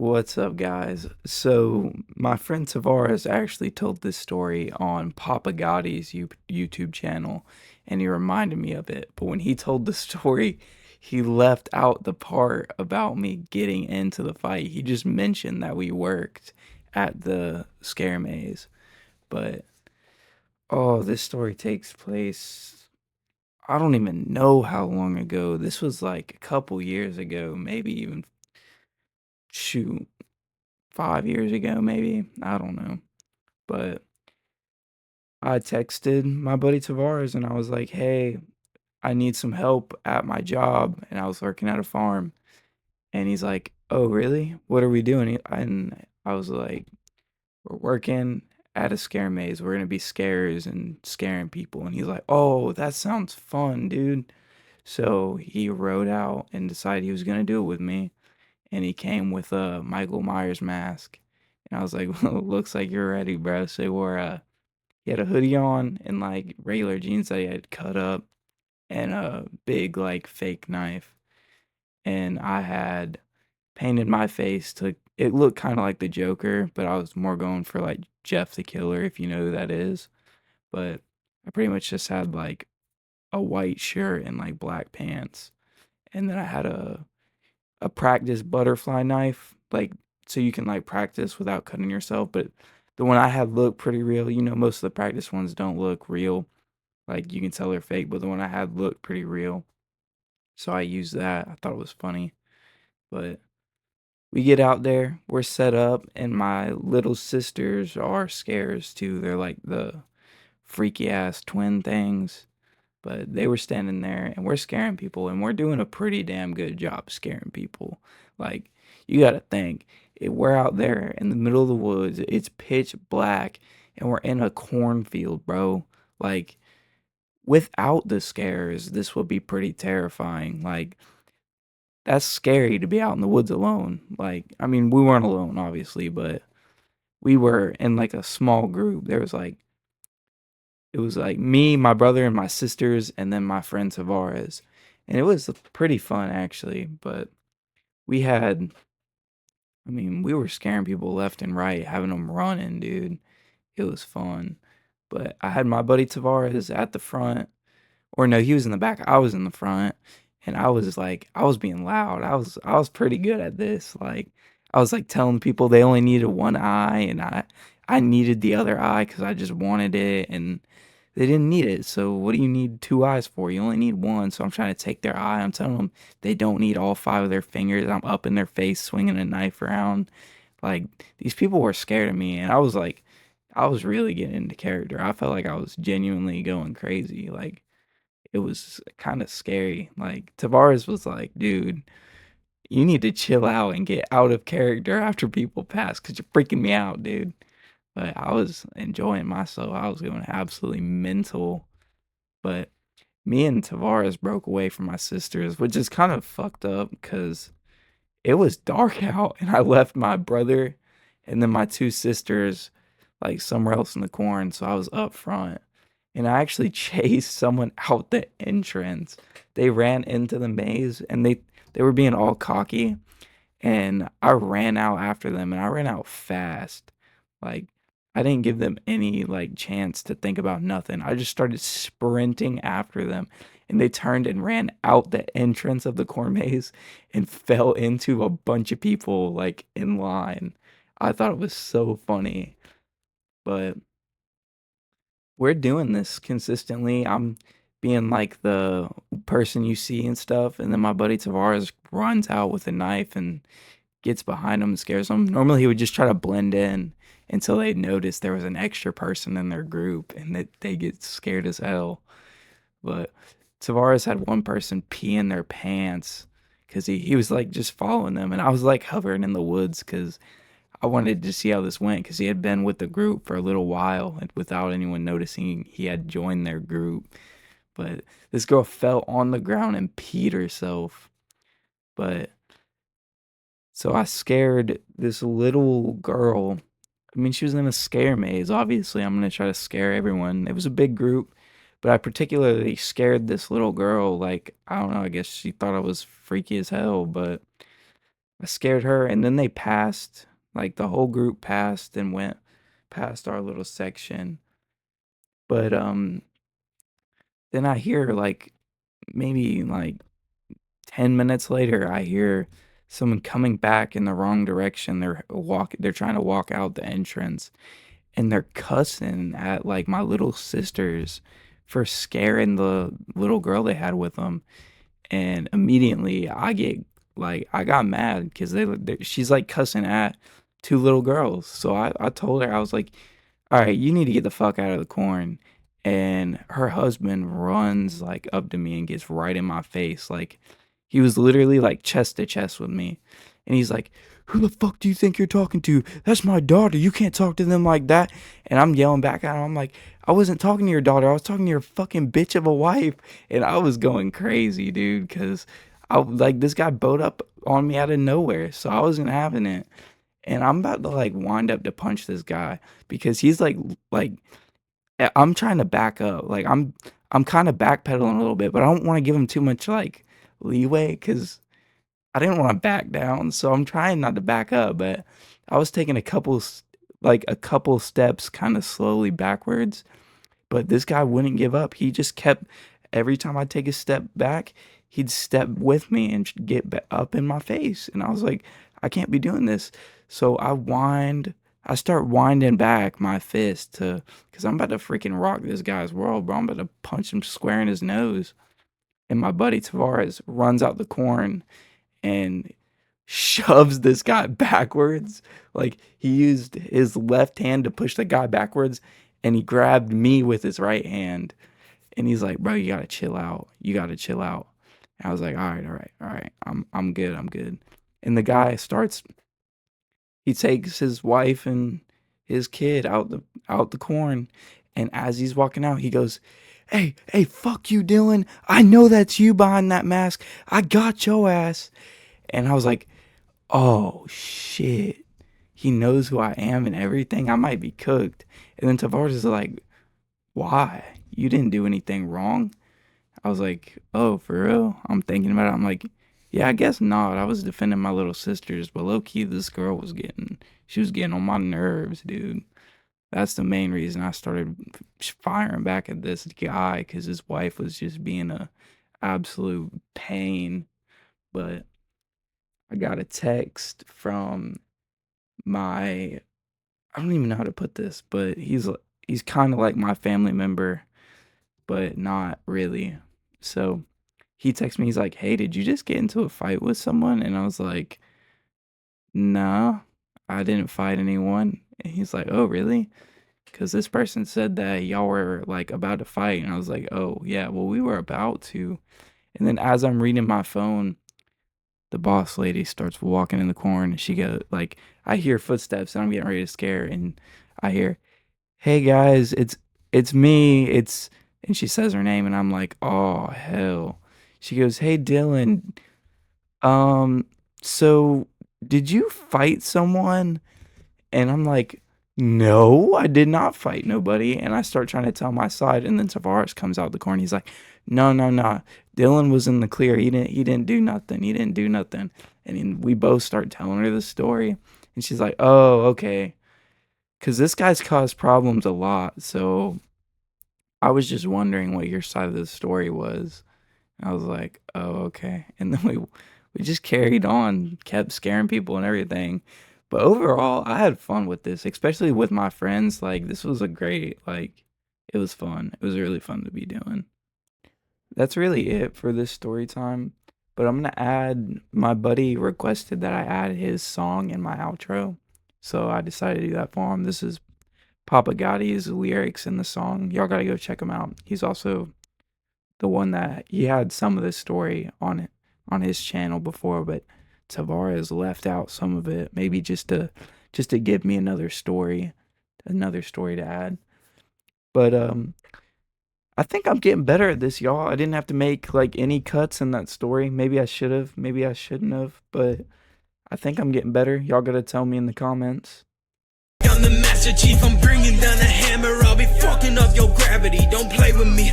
What's up, guys? So, my friend Tavares actually told this story on Papa Gotti's YouTube channel, and he reminded me of it. But when he told the story, he left out the part about me getting into the fight. He just mentioned that we worked at the scare maze. But, oh, this story takes place, I don't even know how long ago. This was like a couple years ago, maybe even, shoot, 5 years ago, maybe. I don't know. But I texted my buddy Tavares and I was like, hey, I need some help at my job. And I was working at a farm. And he's like, oh, really? What are we doing? And I was like, we're working at a scare maze. We're going to be scares and scaring people. And he's like, oh, that sounds fun, dude. So he rode out and decided he was going to do it with me. And he came with a Michael Myers mask. And I was like, well, looks like you're ready, bro. So he had a hoodie on and like regular jeans that he had cut up and a big like fake knife. And I had painted my face to it looked kind of like the Joker, but I was more going for like Jeff the Killer, if you know who that is. But I pretty much just had like a white shirt and like black pants. And then I had a practice butterfly knife, like so you can like practice without cutting yourself. But the one I had looked pretty real. You know, most of the practice ones don't look real. Like you can tell they're fake, but the one I had looked pretty real. So I used that. I thought it was funny. But we get out there, we're set up, and my little sisters are scares too. They're like the freaky ass twin things. But they were standing there and we're scaring people and we're doing a pretty damn good job scaring people. Like, you gotta think, we're out there in the middle of the woods, it's pitch black, and we're in a cornfield, bro. Like, without the scares, this would be pretty terrifying. Like, that's scary to be out in the woods alone. Like, I mean, we weren't alone, obviously, but we were in like a small group. It was like me, my brother, and my sisters, and then my friend Tavares. And it was pretty fun, actually. But we had, I mean, we were scaring people left and right, having them running, dude. It was fun. But I had my buddy Tavares at the front, or no, he was in the back. I was in the front, and I was like, I was being loud. I was pretty good at this. Like, I was like telling people they only needed one eye, and I needed the other eye because I just wanted it, and they didn't need it. So what do you need two eyes for? You only need one. So I'm trying to take their eye. I'm telling them they don't need all five of their fingers. I'm up in their face swinging a knife around. Like, these people were scared of me, and I was like, I was really getting into character. I felt like I was genuinely going crazy. Like, it was kind of scary. Like, Tavares was like, dude, you need to chill out and get out of character after people pass because you're freaking me out, dude. But I was enjoying myself. I was going absolutely mental. But me and Tavares broke away from my sisters, which is kind of fucked up because it was dark out and I left my brother and then my two sisters like somewhere else in the corn. So I was up front and I actually chased someone out the entrance. They ran into the maze and they were being all cocky and I ran out after them and I ran out fast. Like, I didn't give them any like chance to think about nothing. I just started sprinting after them and they turned and ran out the entrance of the corn maze and fell into a bunch of people like in line. I thought it was so funny, but we're doing this consistently. I'm being like the person you see and stuff, and then my buddy Tavares runs out with a knife and gets behind him and scares them. Normally, he would just try to blend in until they noticed there was an extra person in their group and that they get scared as hell. But Tavares had one person pee in their pants because he was like just following them. And I was like hovering in the woods because I wanted to see how this went because he had been with the group for a little while and without anyone noticing he had joined their group. But this girl fell on the ground and peed herself. But so I scared this little girl. I mean, she was in a scare maze. Obviously, I'm going to try to scare everyone. It was a big group, but I particularly scared this little girl. Like, I don't know, I guess she thought I was freaky as hell, but I scared her, and then they passed. Like the whole group passed and went past our little section. But then I hear like maybe like 10 minutes later, I hear someone coming back in the wrong direction. They're trying to walk out the entrance, and they're cussing at like my little sisters for scaring the little girl they had with them. And immediately I got mad because she's like cussing at two little girls. So I told her, I was like, all right, you need to get the fuck out of the corn. And her husband runs like up to me and gets right in my face. Like he was literally like chest to chest with me. And he's like, who the fuck do you think you're talking to? That's my daughter. You can't talk to them like that. And I'm yelling back at him. I'm like, I wasn't talking to your daughter. I was talking to your fucking bitch of a wife. And I was going crazy, dude, because this guy bowed up on me out of nowhere. So I wasn't having it. And I'm about to like wind up to punch this guy because he's like I'm trying to back up. Like I'm kind of backpedaling a little bit, but I don't want to give him too much like leeway because I didn't want to back down. So I'm trying not to back up, but I was taking a couple steps kind of slowly backwards. But this guy wouldn't give up. He just kept every time I take a step back, he'd step with me and get up in my face. And I was like, I can't be doing this. So I start winding back my fist because I'm about to freaking rock this guy's world, bro. I'm about to punch him square in his nose. And my buddy Tavares runs out the corn and shoves this guy backwards. Like he used his left hand to push the guy backwards, and he grabbed me with his right hand. And he's like, "Bro, you gotta chill out. You gotta chill out." And I was like, all right. I'm good. I'm good." And the guy he takes his wife and his kid out the corn, and as he's walking out, he goes, hey, fuck you, Dylan. I know that's you behind that mask. I got your ass." And I was like, oh shit. He knows who I am and everything. I might be cooked. And then Tavares is like, why? You didn't do anything wrong. I was like, oh, for real? I'm thinking about it. I'm like, yeah, I guess not. I was defending my little sisters, but low key, this girl she was getting on my nerves, dude. That's the main reason I started firing back at this guy, because his wife was just being a absolute pain. But I got a text from I don't even know how to put this, but he's kind of like my family member, but not really. So he texted me, he's like, "Hey, did you just get into a fight with someone?" And I was like, "Nah, I didn't fight anyone." And he's like, "Oh, really? Because this person said that y'all were like about to fight." And I was like, "Oh, yeah, well, we were about to." And then as I'm reading my phone, the boss lady starts walking in the corner, and she goes, like, I hear footsteps and I'm getting ready to scare, and I hear, "Hey guys, it's me. And she says her name, and I'm like, "Oh, hell." She goes, "Hey Dylan, um, so did you fight someone?" And I'm like, "No, I did not fight nobody." And I start trying to tell my side, and then Tavares comes out the corner. He's like, "No, no, no. Dylan was in the clear. He didn't do nothing. He didn't do nothing." And then we both start telling her the story, and she's like, "Oh, okay." Because this guy's caused problems a lot, so I was just wondering what your side of the story was. I was like, "Oh, okay." And then we just carried on, kept scaring people and everything. But overall, I had fun with this, especially with my friends. Like this was a great, like, it was fun. It was really fun to be doing. That's really it for this story time. But I'm gonna add, my buddy requested that I add his song in my outro. So I decided to do that for him. This is Papa Gotti's lyrics in the song. Y'all gotta go check him out. He's also the one that he had some of this story on it on his channel before, but Tavares left out some of it, maybe just to give me another story to add. But I think I'm getting better at this, y'all. I didn't have to make like any cuts in that story. Maybe I should have, maybe I shouldn't have, but I think I'm getting better. Y'all gotta tell me in the comments. I'm the Master Chief, I'm bringing down the hammer. I'll be fucking up your gravity, don't play with me.